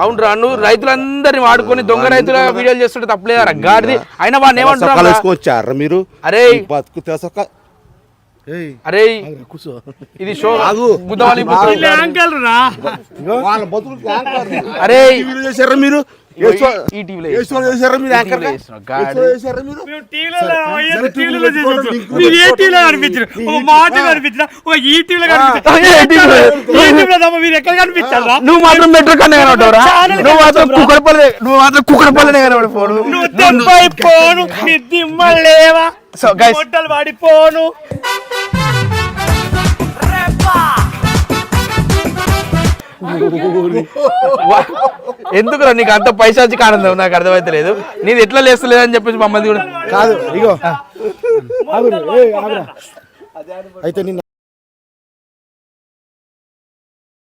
అవును రా, నువ్వు రైతులందరినీ వాడుకొని దొంగ రైతుల వీడియోలు చేస్తుంటే తప్పలేదా గాడిది? అయినా వాడిని ఏమంటారు మీరు? అరే అరే ఇది షో బుద్ధవాలి. అరే మీరు నువ్వు మాత్రం మెట్రో కన్నా కనబడతావురా, నువ్వు మాత్రం కుక్కడపల్లెనే కనబడిపోను. వాడిపోను ఎందుకురా నీకు అంత పైశాచిక ఆనందం? నాకు అర్థమైతే లేదు. నీది ఎట్లా లేస్తలేదు అని చెప్పేసి మమ్మల్ని కూడా కాదు. ఇగో అయితే నిన్న